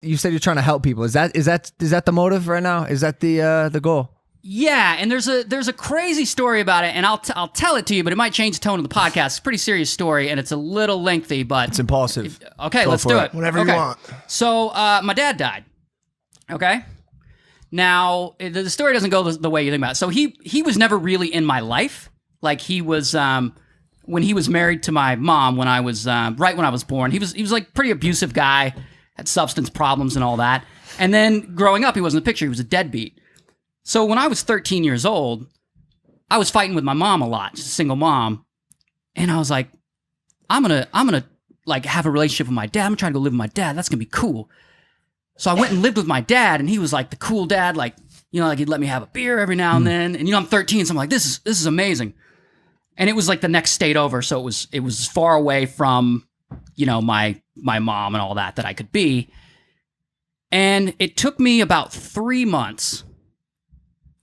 you said you're trying to help people. Is that the motive right now? Is that the goal? Yeah, and there's a crazy story about it, and I'll tell it to you, but it might change the tone of the podcast. It's a pretty serious story, and it's a little lengthy, but it's impulsive. Okay, let's do it. Whatever you want. So my dad died. Okay, now the story doesn't go the way you think about it. So he was never really in my life. Like he was when he was married to my mom when I was right when I was born. He was like pretty abusive guy, had substance problems and all that. And then growing up, he wasn't in the picture. He was a deadbeat. So when I was 13 years old, I was fighting with my mom a lot, just a single mom. And I was like, I'm gonna like have a relationship with my dad. I'm trying to go live with my dad. That's gonna be cool. So I went and lived with my dad, and he was like the cool dad, like, you know, like he'd let me have a beer every now and then. And you know, I'm 13, so I'm like, this is amazing. And it was like the next state over, so it was as far away from, you know, my mom and all that I could be. And it took me about 3 months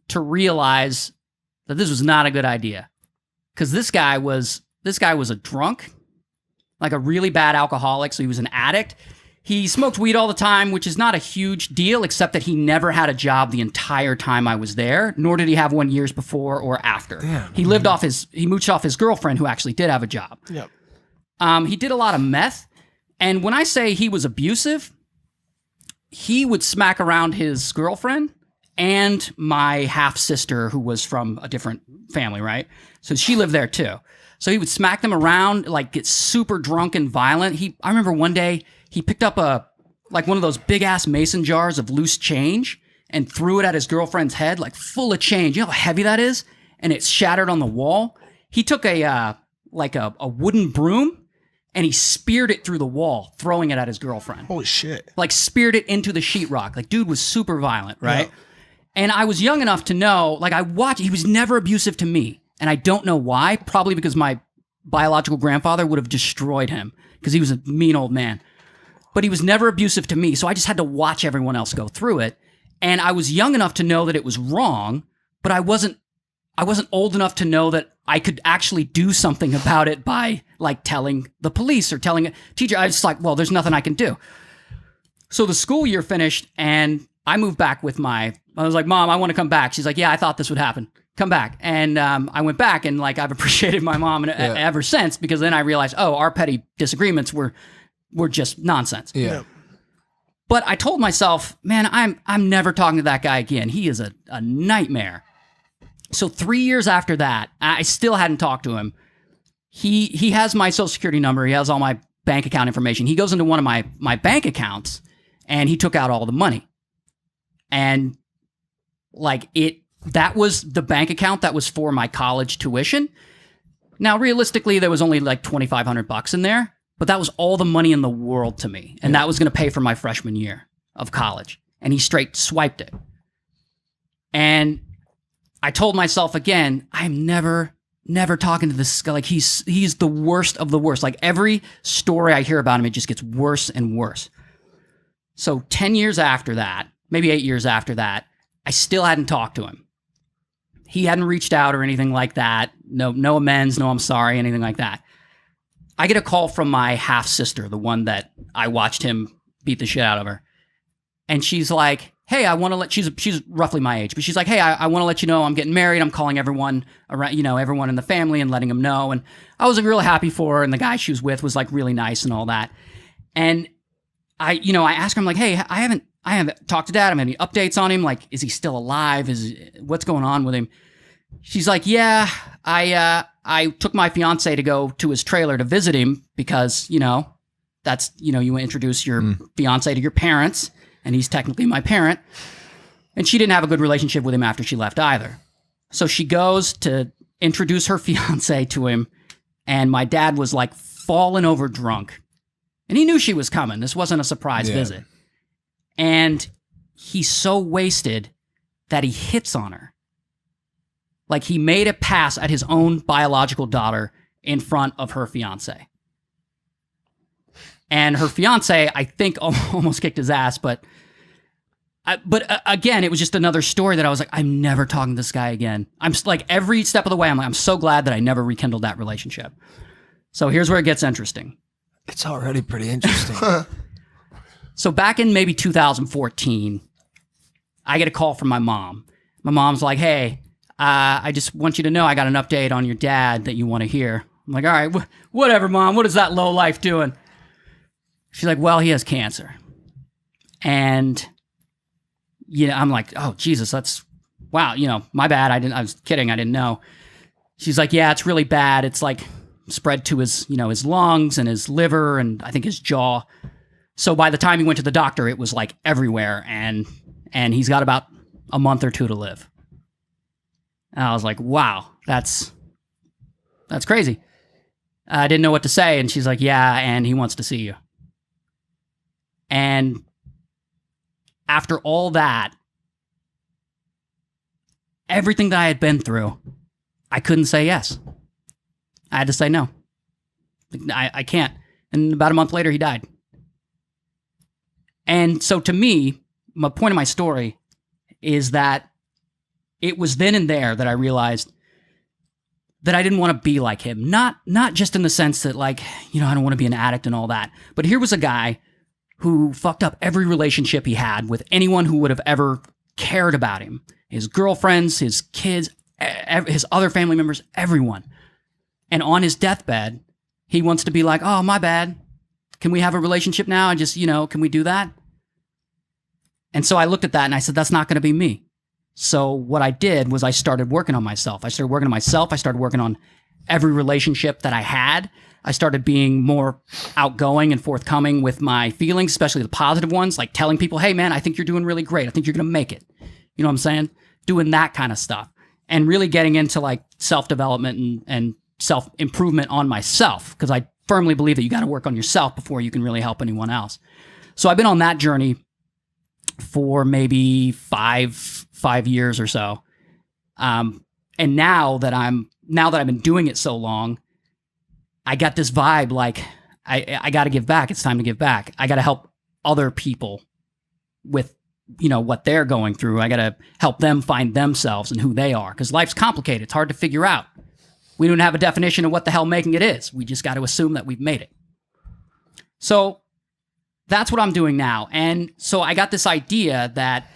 to realize that this was not a good idea. Because this guy was a drunk, like a really bad alcoholic, so he was an addict. He smoked weed all the time, which is not a huge deal, except that he never had a job the entire time I was there, nor did he have one years before or after. Damn. He mooched off his girlfriend, who actually did have a job. Yep. He did a lot of meth, and when I say he was abusive, he would smack around his girlfriend and my half-sister, who was from a different family, right? So she lived there too. So he would smack them around, like get super drunk and violent. I remember one day he picked up one of those big-ass mason jars of loose change and threw it at his girlfriend's head, like full of change. You know how heavy that is? And it shattered on the wall. He took a wooden broom and he speared it through the wall, throwing it at his girlfriend. Holy shit. Like speared it into the sheetrock. Like dude was super violent, right? Yeah. And I was young enough to know, like he was never abusive to me. And I don't know why, probably because my biological grandfather would have destroyed him because he was a mean old man. But he was never abusive to me, so I just had to watch everyone else go through it. And I was young enough to know that it was wrong, but I wasn't old enough to know that I could actually do something about it by like telling the police or telling a teacher. I was just like, well, there's nothing I can do. So the school year finished and I moved back I was like, Mom, I want to come back. She's like, yeah, I thought this would happen. Come back. And I went back and like I've appreciated my mom ever since, because then I realized, our petty disagreements were just nonsense. Yeah. But I told myself, man, I'm never talking to that guy again. He is a nightmare. So 3 years after that, I still hadn't talked to him. He has my social security number. He has all my bank account information. He goes into one of my bank accounts and he took out all the money. And like that was the bank account that was for my college tuition. Now, realistically, there was only like $2,500 in there, but that was all the money in the world to me. And that was going to pay for my freshman year of college. And he straight swiped it. And I told myself again, I'm never talking to this guy. Like he's the worst of the worst. Like every story I hear about him, it just gets worse and worse. So 10 years after that, maybe 8 years after that, I still hadn't talked to him. He hadn't reached out or anything like that. No amends, no I'm sorry, anything like that. I get a call from my half-sister, the one that I watched him beat the shit out of her. And she's like, hey, I want to she's roughly my age, but she's like, hey, I want to let you know I'm getting married. I'm calling everyone around, everyone in the family and letting them know. And I was like, really happy for her. And the guy she was with was like really nice and all that. And I asked her, I'm like, hey, I haven't talked to Dad. I have any updates on him? Like, is he still alive? What's going on with him? She's like, yeah, I took my fiance to go to his trailer to visit him because, that's, you introduce your fiance to your parents, and he's technically my parent. And she didn't have a good relationship with him after she left either. So she goes to introduce her fiance to him, and my dad was like falling over drunk. And he knew she was coming. This wasn't a surprise visit. And he's so wasted that he hits on her. Like he made a pass at his own biological daughter in front of her fiance. And her fiance, I think, almost kicked his ass. But again, it was just another story that I was like, I'm never talking to this guy again. I'm like every step of the way, I'm so glad that I never rekindled that relationship. So here's where it gets interesting. It's already pretty interesting. So back in maybe 2014, I get a call from my mom. My mom's like, hey, I just want you to know I got an update on your dad that you want to hear. I'm like, all right, whatever, Mom. What is that low life doing? She's like, well, he has cancer. And, I'm like, oh, Jesus, that's, wow, my bad. I was kidding. I didn't know. She's like, yeah, it's really bad. It's like spread to his, his lungs and his liver and I think his jaw. So by the time he went to the doctor, it was like everywhere. And he's got about a month or two to live. And I was like, wow, that's crazy. I didn't know what to say. And she's like, yeah, and he wants to see you. And after all that, everything that I had been through, I couldn't say yes. I had to say no. I can't. And about a month later, he died. And so to me, my point of my story is that it was then and there that I realized that I didn't want to be like him. Not just in the sense that I don't want to be an addict and all that. But here was a guy who fucked up every relationship he had with anyone who would have ever cared about him. His girlfriends, his kids, his other family members, everyone. And on his deathbed, he wants to be like, oh, my bad. Can we have a relationship now? And just, can we do that? And so I looked at that and I said, that's not going to be me. So what I did was I started working on myself. I started working on every relationship that I had. I started being more outgoing and forthcoming with my feelings, especially the positive ones, like telling people, hey, man, I think you're doing really great. I think you're going to make it. You know what I'm saying? Doing that kind of stuff and really getting into self-development and self-improvement on myself, because I firmly believe that you got to work on yourself before you can really help anyone else. So I've been on that journey for maybe five years or so. And now that I've been doing it so long, I got this vibe I got to give back. It's time to give back. I got to help other people with, what they're going through. I got to help them find themselves and who they are, because life's complicated. It's hard to figure out. We don't have a definition of what the hell making it is. We just got to assume that we've made it. So that's what I'm doing now. And so I got this idea that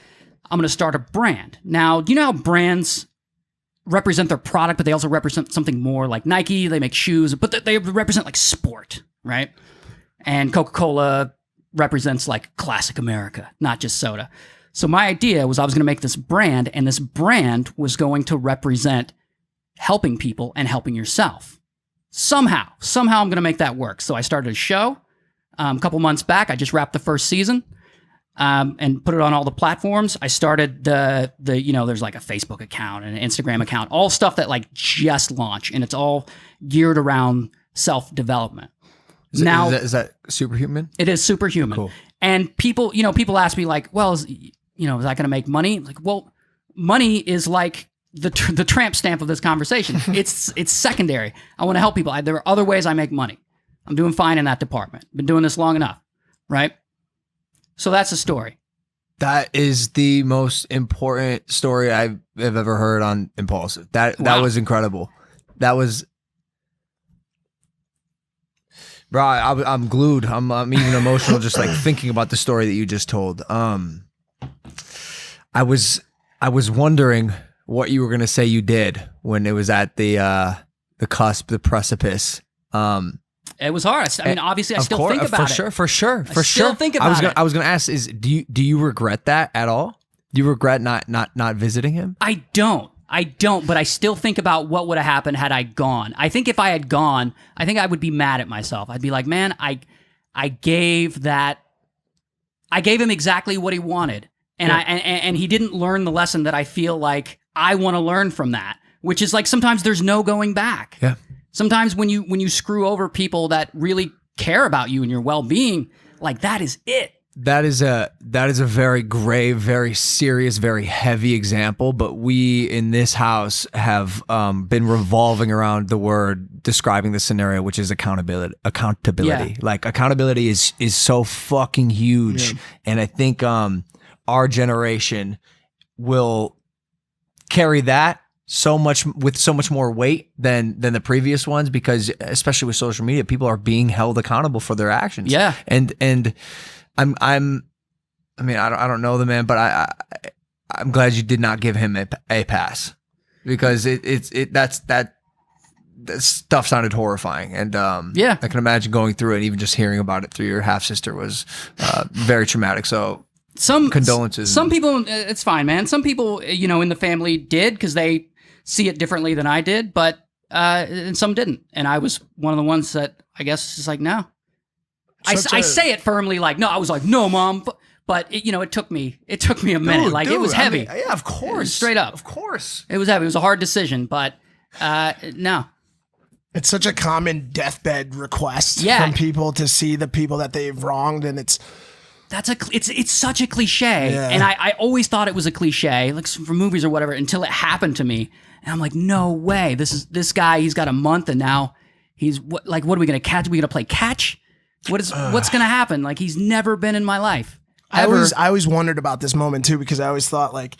I'm going to start a brand. Now, do you know how brands represent their product, but they also represent something more? Like Nike, they make shoes, but they represent sport, right? And Coca-Cola represents classic America, not just soda. So my idea was I was going to make this brand, and this brand was going to represent helping people and helping yourself. Somehow I'm going to make that work. So I started a show a couple months back. I just wrapped the first season. And put it on all the platforms. I started the there's a Facebook account and an Instagram account, all stuff that just launched, and it's all geared around self-development. Is that Superhuman? It is Superhuman. Cool. And people ask me well, is that going to make money? Well, money is the tramp stamp of this conversation. It's secondary. I want to help people. There are other ways I make money. I'm doing fine in that department. Been doing this long enough, right? So that's the story. That is the most important story I've ever heard on Impaulsive. That was incredible. That was, bro. I'm glued. I'm even emotional just thinking about the story that you just told. I was wondering what you were gonna say you did when it was at the cusp, the precipice. It was hard. I mean, obviously, I still think about it. For sure. I still think about it. I was gonna ask: do you regret that at all? Do you regret not visiting him? I don't. But I still think about what would have happened had I gone. I think if I had gone, I think I would be mad at myself. I'd be like, man, I gave him exactly what he wanted, and and he didn't learn the lesson that I feel like I want to learn from that, which is sometimes there's no going back. Yeah. Sometimes when you screw over people that really care about you and your well-being, that is it. That is a very grave, very serious, very heavy example. But we in this house have been revolving around the word describing the scenario, which is accountability. Yeah. Accountability is so fucking huge, and I think our generation will carry that so much more weight than the previous ones, because especially with social media, people are being held accountable for their actions. Yeah. And I mean, I don't know the man, but I'm glad you did not give him a pass, because that stuff sounded horrifying, and Yeah. I can imagine going through it, and even just hearing about it through your half sister was very traumatic. So condolences. Some people, it's fine, man. Some people, you know, in the family did because they see it differently than I did, but and some didn't, and I was one of the ones that I guess is like, no. I say it firmly, like, no. I was like, no, Mom. But it, you know, it took me a minute. It was heavy. I mean, yeah, of course, straight up, of course, it was heavy. It was a hard decision, but no. It's such a common deathbed request Yeah. from people to see the people that they've wronged, and it's such a cliche, Yeah. and I always thought it was a cliche, like from movies or whatever, until it happened to me, and I'm like, no way. This guy. He's got a month, and now he's what are we gonna catch? Are we gonna play catch? What's gonna happen? Like, he's never been in my life. I Ever. always wondered about this moment too, because I always thought, like,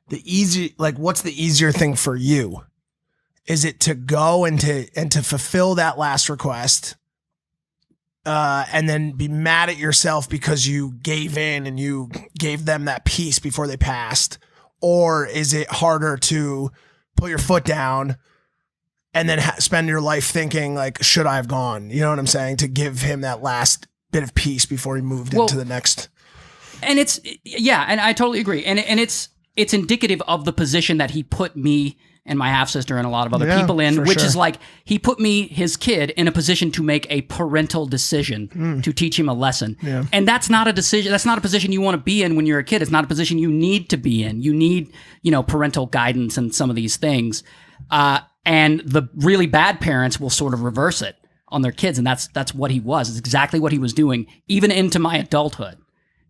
what's the easier thing for you? Is it to go and to fulfill that last request, and then be mad at yourself because you gave in and you gave them that peace before they passed? Or is it harder to put your foot down and then spend your life thinking, like, should I have gone? You know what I'm saying? To give him that last bit of peace before he moved into the next. And and I totally agree. And it's indicative of the position that he put me and my half sister and a lot of other people in, which is like, he put me, his kid, in a position to make a parental decision to teach him a lesson. Yeah. And that's not a decision. That's not a position you want to be in when you're a kid. It's not a position you need to be in. You need, you know, parental guidance and some of these things. And the really bad parents will sort of reverse it on their kids. And that's what he was. It's exactly what he was doing, even into my adulthood.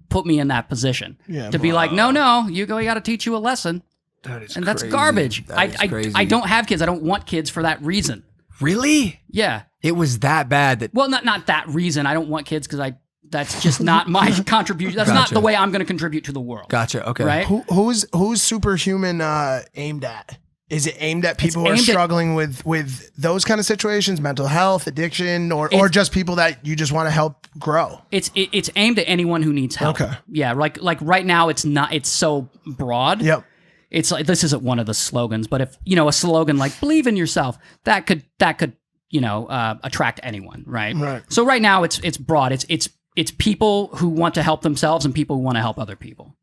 Put me in that position to be like, no, you got to teach you a lesson. That is and that's crazy. garbage. That is crazy. I don't have kids. I don't want kids for that reason. Really? Yeah. It was that bad that. Well, not that reason. I don't want kids because that's just not my contribution. That's not the way I'm going to contribute to the world. Gotcha. Okay. Right? Who's Superhuman aimed at? Is it aimed at people who are struggling with those kind of situations, mental health, addiction, or just people that you just want to help grow? It's aimed at anyone who needs help. Okay. Yeah, like right now it's so broad. Yep. It's like, this isn't one of the slogans, but if, you know, a slogan like believe in yourself, that could you know, attract anyone, right? Right. So right now it's broad. It's people who want to help themselves and people who want to help other people.